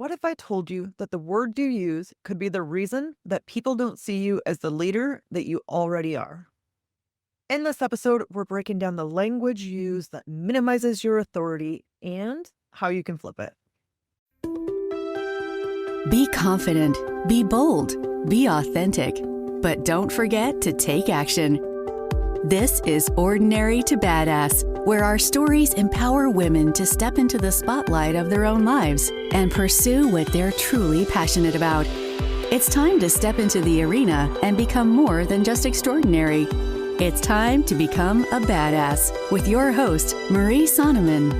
What if I told you that the word you use could be the reason that people don't see you as the leader that you already are? In this episode, we're breaking down the language used that minimizes your authority and how you can flip it. Be confident, be bold, be authentic, but don't forget to take action. This is Ordinary to Badass, where our stories empower women to step into the spotlight of their own lives and pursue what they're truly passionate about. It's time to step into the arena and become more than just extraordinary. It's time to become a badass with your host, Marie Sonneman.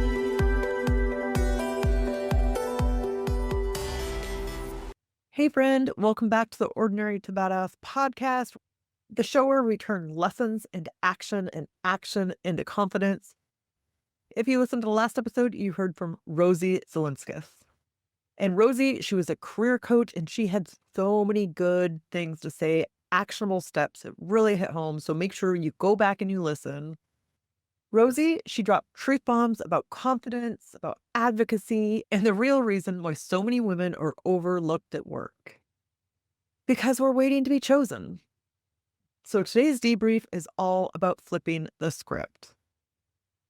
Hey, friend, welcome back to the Ordinary to Badass podcast, the show where we turn lessons into action and action into confidence. If you listened to the last episode, you heard from Rosie Zilinskas. And Rosie, she was a career coach and she had so many good things to say, actionable steps. It really hit home. So make sure you go back and you listen. Rosie, she dropped truth bombs about confidence, about advocacy, and the real reason why so many women are overlooked at work. Because we're waiting to be chosen. So today's debrief is all about flipping the script.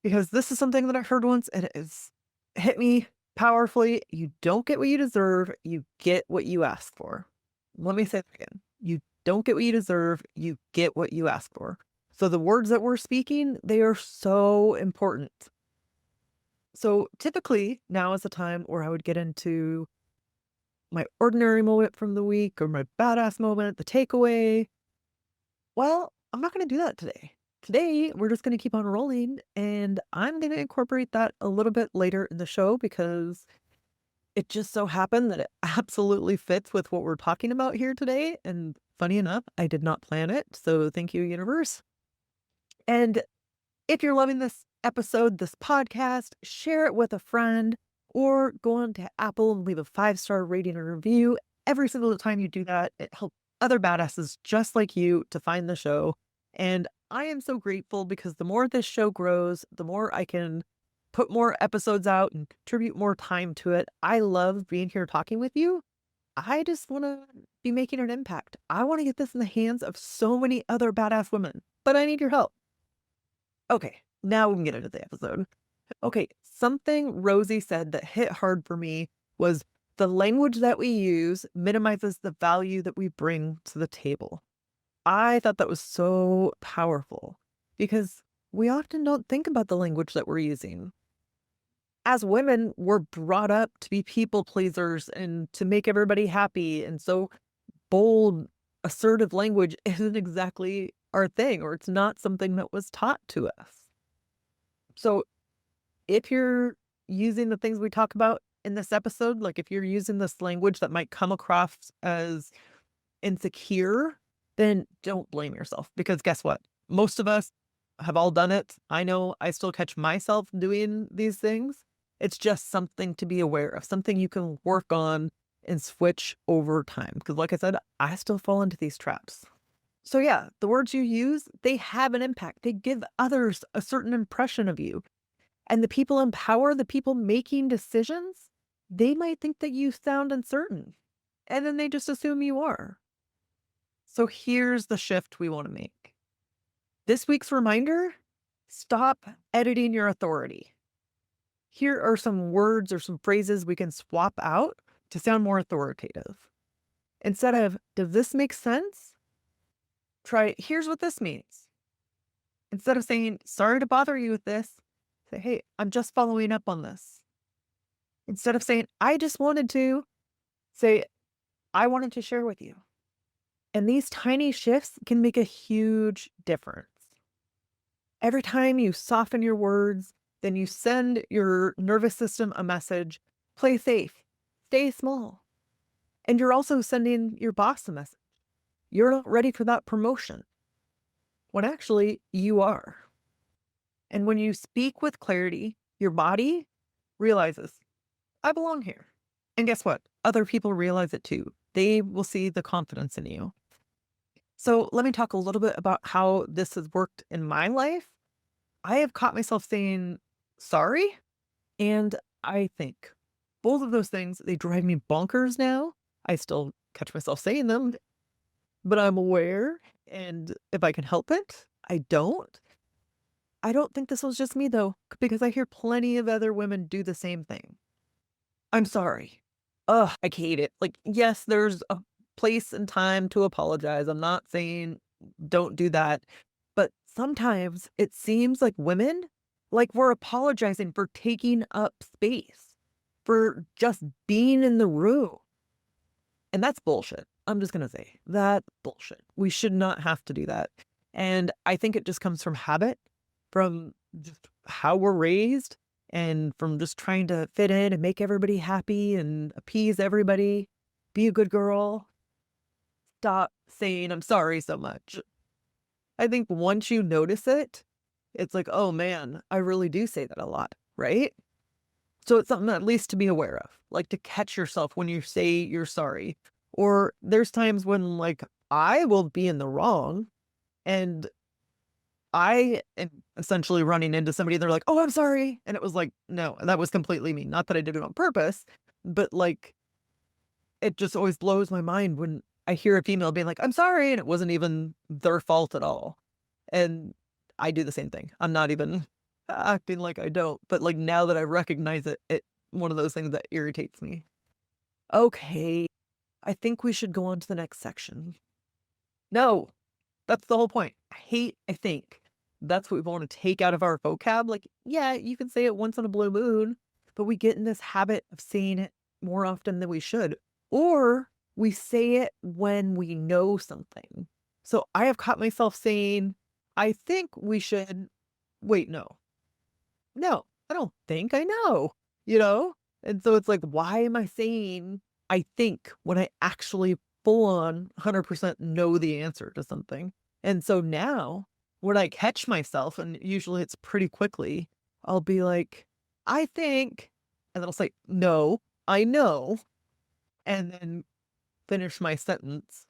Because this is something that I heard once and it has hit me powerfully. You don't get what you deserve, you get what you ask for. Let me say that again. You don't get what you deserve, you get what you ask for. So the words that we're speaking, they are so important. So typically now is the time where I would get into my ordinary moment from the week or my badass moment, the takeaway. Well, I'm not going to do that today. Today, we're just going to keep on rolling and I'm going to incorporate that a little bit later in the show because it just so happened that it absolutely fits with what we're talking about here today. And funny enough, I did not plan it. So thank you, universe. And if you're loving this episode, this podcast, share it with a friend or go on to Apple and leave a 5-star rating or review. Every single time you do that, it helps other badasses just like you to find the show. And I am so grateful because the more this show grows, the more I can put more episodes out and contribute more time to it. I love being here talking with you. I just want to be making an impact. I want to get this in the hands of so many other badass women, but I need your help. Okay, now we can get into the episode. Okay, something Rosie said that hit hard for me was the language that we use minimizes the value that we bring to the table. I thought that was so powerful because we often don't think about the language that we're using. As women, we're brought up to be people pleasers and to make everybody happy. And so bold, assertive language isn't exactly our thing, or it's not something that was taught to us. So if you're using the things we talk about in this episode, like if you're using this language that might come across as insecure, then don't blame yourself because guess what? Most of us have all done it. I know I still catch myself doing these things. It's just something to be aware of, something you can work on and switch over time. Because like I said, I still fall into these traps. So yeah, the words you use, they have an impact. They give others a certain impression of you. And the people in power, the people making decisions, they might think that you sound uncertain. And then they just assume you are. So here's the shift we want to make. This week's reminder, stop editing your authority. Here are some words or some phrases we can swap out to sound more authoritative. Instead of, does this make sense? Try, here's what this means. Instead of saying, sorry to bother you with this, say, hey, I'm just following up on this. Instead of saying, I just wanted to, say, I wanted to share with you. And these tiny shifts can make a huge difference. Every time you soften your words, then you send your nervous system a message, play safe, stay small. And you're also sending your boss a message. You're not ready for that promotion. When actually you are. And when you speak with clarity, your body realizes, I belong here. And guess what? Other people realize it too. They will see the confidence in you. So let me talk a little bit about how this has worked in my life. I have caught myself saying sorry and I think. Both of those things, they drive me bonkers now. I still catch myself saying them, but I'm aware, and if I can help it, I don't. I don't think this was just me though, because I hear plenty of other women do the same thing. I'm sorry. Ugh, I hate it. Like, yes, there's a place and time to apologize. I'm not saying don't do that. But sometimes it seems like women, like we're apologizing for taking up space, for just being in the room. And that's bullshit. I'm just going to say that bullshit. We should not have to do that. And I think it just comes from habit, from just how we're raised, and from just trying to fit in and make everybody happy and appease everybody. Be a good girl. Stop saying I'm sorry so much. I think once you notice it, it's like, oh man, I really do say that a lot, right? So it's something at least to be aware of, like to catch yourself when you say you're sorry. Or there's times when like I will be in the wrong and I am essentially running into somebody. They're like, oh, I'm sorry. And it was like, no, that was completely me. Not that I did it on purpose, but like it just always blows my mind when I hear a female being like, I'm sorry. And it wasn't even their fault at all. And I do the same thing. I'm not even acting like I don't, but like now that I recognize it, one of those things that irritates me. Okay, I think we should go on to the next section. No, that's the whole point. I think. That's what we want to take out of our vocab. Like, yeah, you can say it once on a blue moon, but we get in this habit of saying it more often than we should. Or we say it when we know something. So I have caught myself saying, I think we should wait, no. No, I don't think I know, you know? And so it's like, why am I saying I think when I actually full on 100% know the answer to something? And so now when I catch myself, and usually it's pretty quickly, I'll be like, I think, and then I'll say, no, I know, and then finish my sentence.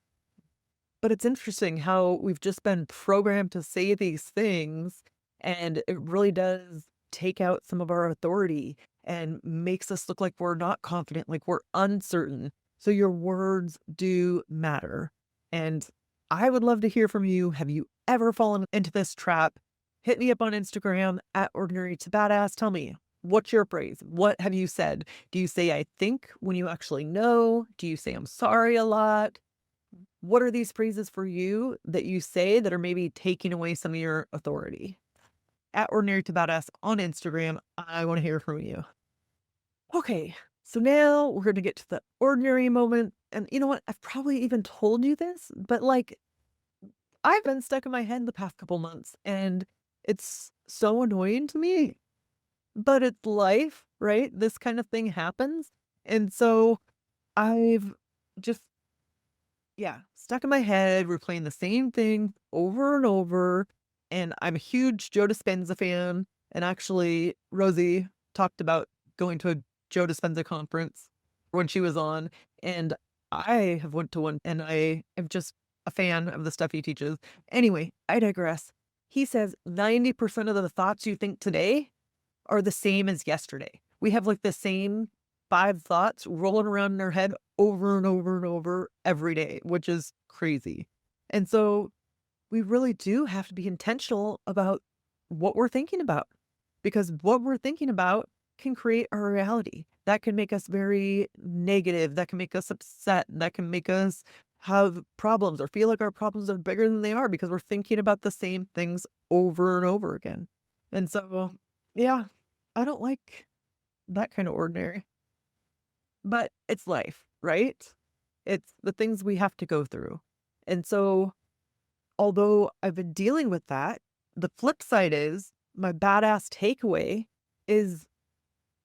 But it's interesting how we've just been programmed to say these things, and it really does take out some of our authority and makes us look like we're not confident, like we're uncertain. So your words do matter. And I would love to hear from you. Have you ever fallen into this trap? Hit me up on Instagram at ordinary to badass. Tell me, what's your phrase? What have you said? Do you say I think when you actually know? Do you say I'm sorry a lot? What are these phrases for you that you say that are maybe taking away some of your authority? At Ordinary to Badass on Instagram, I want to hear from you. Okay, so now we're going to get to the ordinary moment. And you know what? I've probably even told you this, but like I've been stuck in my head the past couple months and it's so annoying to me, but it's life, right? This kind of thing happens. And so I've just yeah, stuck in my head, replaying the same thing over and over, and I'm a huge Joe Dispenza fan, and actually, Rosie talked about going to a Joe Dispenza conference when she was on, and I have went to one, and I am just a fan of the stuff he teaches. Anyway, I digress. He says 90% of the thoughts you think today are the same as yesterday. We have like the same 5 thoughts rolling around in our head over and over and over every day, which is crazy. And so we really do have to be intentional about what we're thinking about, because what we're thinking about can create our reality. That can make us very negative. That can make us upset. That can make us have problems or feel like our problems are bigger than they are because we're thinking about the same things over and over again. And so, yeah, I don't like that kind of ordinary, but it's life, right? It's the things we have to go through. And so, although I've been dealing with that, the flip side is my badass takeaway is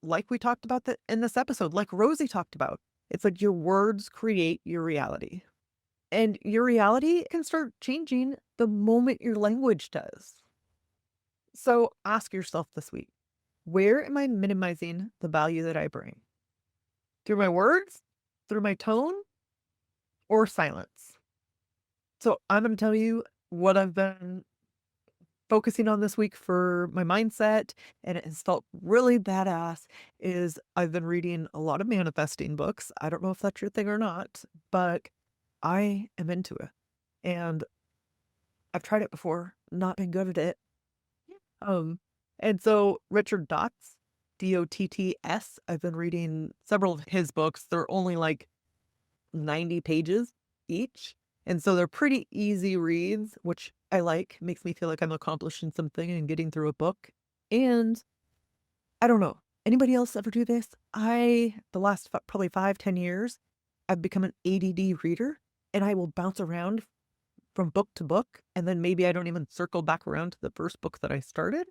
like we talked about that in this episode, like Rosie talked about. It's like your words create your reality. And your reality can start changing the moment your language does. So ask yourself this week, where am I minimizing the value that I bring? Through my words, through my tone, or silence? So I'm going to tell you what I've been focusing on this week for my mindset, and it has felt really badass, is I've been reading a lot of manifesting books. I don't know if that's your thing or not, but I am into it. And I've tried it before, not been good at it. Um, and so Richard Dotts, Dotts, I've been reading several of his books. They're only like 90 pages each. And so they're pretty easy reads, which I like. Makes me feel like I'm accomplishing something and getting through a book. And I don't know. Anybody else ever do this? The last probably 5, 10 years, I've become an ADD reader and I will bounce around from book to book. And then maybe I don't even circle back around to the first book that I started.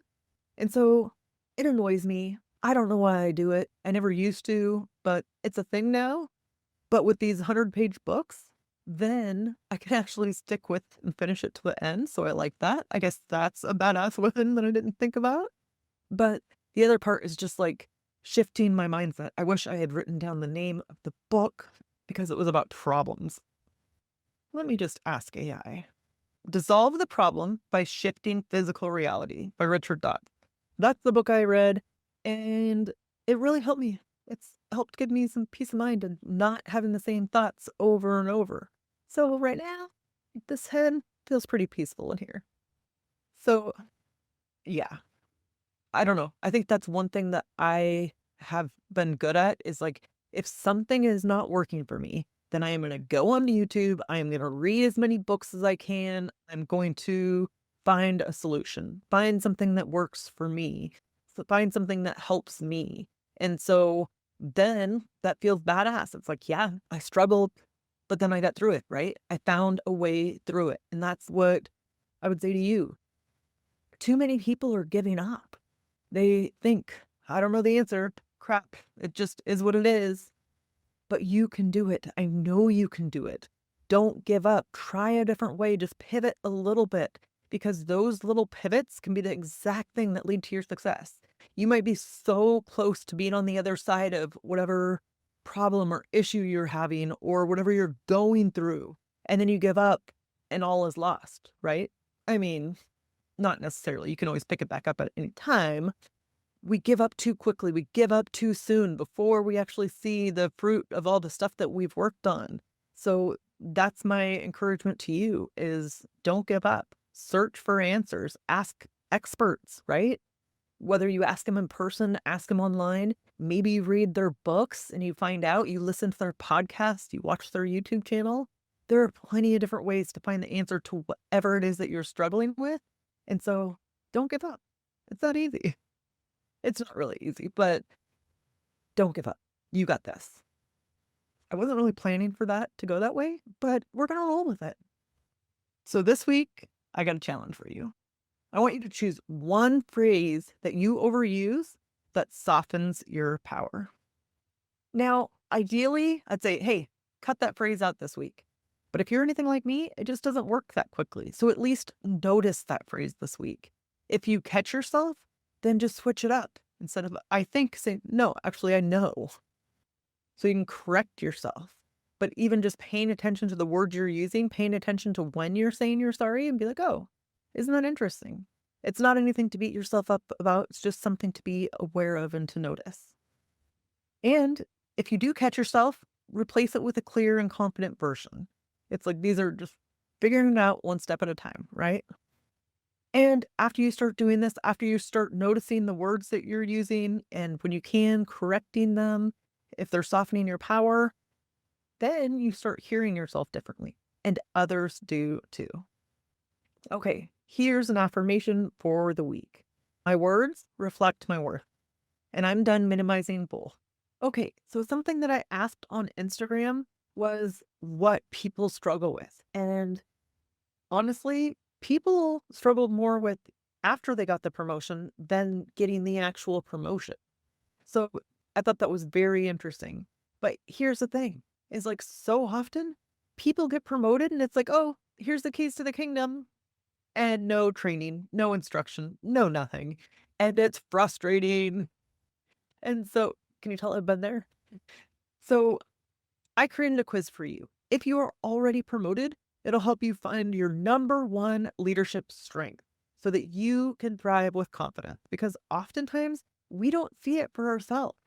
And so it annoys me. I don't know why I do it. I never used to, but it's a thing now. But with these 100-page books, then I can actually stick with and finish it to the end. So I like that. I guess that's a badass weapon that I didn't think about. But the other part is just like shifting my mindset. I wish I had written down the name of the book because it was about problems. Let me just ask AI. Dissolve the Problem by Shifting Physical Reality by Richard Dott. That's the book I read, and it really helped me. It's helped give me some peace of mind and not having the same thoughts over and over. So right now, this head feels pretty peaceful in here. So yeah, I don't know. I think that's one thing that I have been good at is like, if something is not working for me, then I am going to go on YouTube. I am going to read as many books as I can. I'm going to find a solution, find something that works for me, find something that helps me. And so then that feels badass. It's like, yeah, I struggled, but then I got through it, right? I found a way through it. And that's what I would say to you. Too many people are giving up. They think, I don't know the answer. Crap. It just is what it is. But you can do it. I know you can do it. Don't give up. Try a different way. Just pivot a little bit because those little pivots can be the exact thing that lead to your success. You might be so close to being on the other side of whatever problem or issue you're having or whatever you're going through, and then you give up and all is lost, right? I mean, not necessarily. You can always pick it back up at any time. We give up too quickly. We give up too soon before we actually see the fruit of all the stuff that we've worked on. So that's my encouragement to you is don't give up. Search for answers. Ask experts, right? Whether you ask them in person, ask them online, maybe you read their books and you find out, you listen to their podcast, you watch their YouTube channel. There are plenty of different ways to find the answer to whatever it is that you're struggling with. And so don't give up. It's not easy. It's not really easy, but don't give up. You got this. I wasn't really planning for that to go that way, but we're going to roll with it. So this week, I got a challenge for you. I want you to choose one phrase that you overuse that softens your power. Now, ideally, I'd say, hey, cut that phrase out this week. But if you're anything like me, it just doesn't work that quickly. So at least notice that phrase this week. If you catch yourself, then just switch it up. Instead of I think, say, no, actually, I know. So you can correct yourself. But even just paying attention to the words you're using, paying attention to when you're saying you're sorry and be like, oh, isn't that interesting? It's not anything to beat yourself up about. It's just something to be aware of and to notice. And if you do catch yourself, replace it with a clear and confident version. It's like these are just figuring it out one step at a time, right? And after you start doing this, after you start noticing the words that you're using, and when you can, correcting them, if they're softening your power, then you start hearing yourself differently. And others do too. Okay, here's an affirmation for the week. My words reflect my worth, and I'm done minimizing both. Okay, so something that I asked on Instagram was what people struggle with. And honestly, people struggled more with after they got the promotion than getting the actual promotion. So I thought that was very interesting. But here's the thing is like so often people get promoted and it's like, oh, here's the keys to the kingdom and no training, no instruction, no nothing. And it's frustrating. And so can you tell I've been there? So I created a quiz for you. If you are already promoted, it'll help you find your number one leadership strength. so that you can thrive with confidence. Because oftentimes we don't see it for ourselves.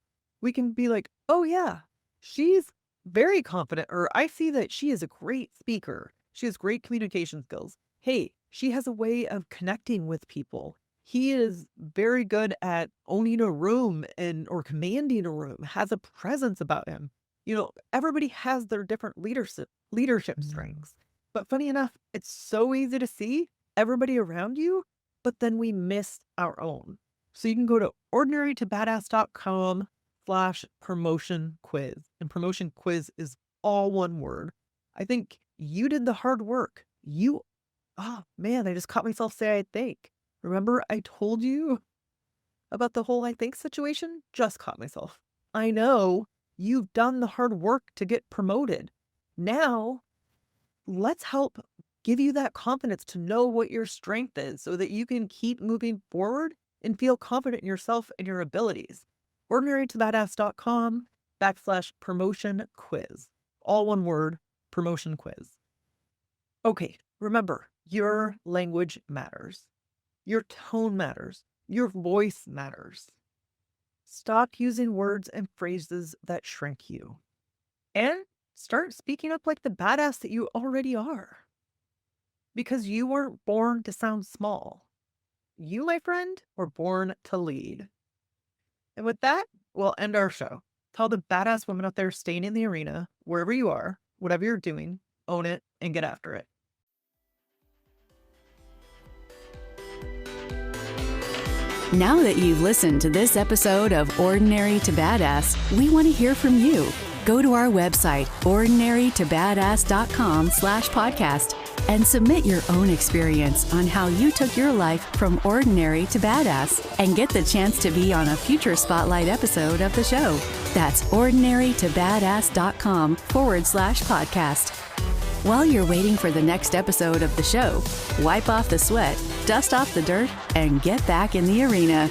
We can be like, oh, yeah, she's very confident, or I see that she is a great speaker. She has great communication skills. Hey, she has a way of connecting with people. He is very good at owning a room or commanding a room, has a presence about him. Everybody has their different leadership strengths. But funny enough, it's so easy to see everybody around you, but then we miss our own. So you can go to ordinarytobadass.com/promotion quiz. And promotion quiz is all one word. I think you did the hard work. Oh man, I just caught myself say I think. Remember I told you about the whole I think situation? Just caught myself. I know you've done the hard work to get promoted. Now, let's help give you that confidence to know what your strength is so that you can keep moving forward and feel confident in yourself and your abilities. ordinarytobadass.com/promotion quiz. All one word, promotion quiz. Okay, remember, your language matters. Your tone matters. Your voice matters. Stop using words and phrases that shrink you. And start speaking up like the badass that you already are. Because you weren't born to sound small. You, my friend, were born to lead. And with that, we'll end our show. Tell the badass women out there staying in the arena, wherever you are, whatever you're doing, own it and get after it. Now that you've listened to this episode of Ordinary to Badass, we want to hear from you. Go to our website, ordinarytobadass.com/podcast, and submit your own experience on how you took your life from ordinary to badass and get the chance to be on a future spotlight episode of the show. That's ordinarytobadass.com/podcast. While you're waiting for the next episode of the show, wipe off the sweat, dust off the dirt, and get back in the arena.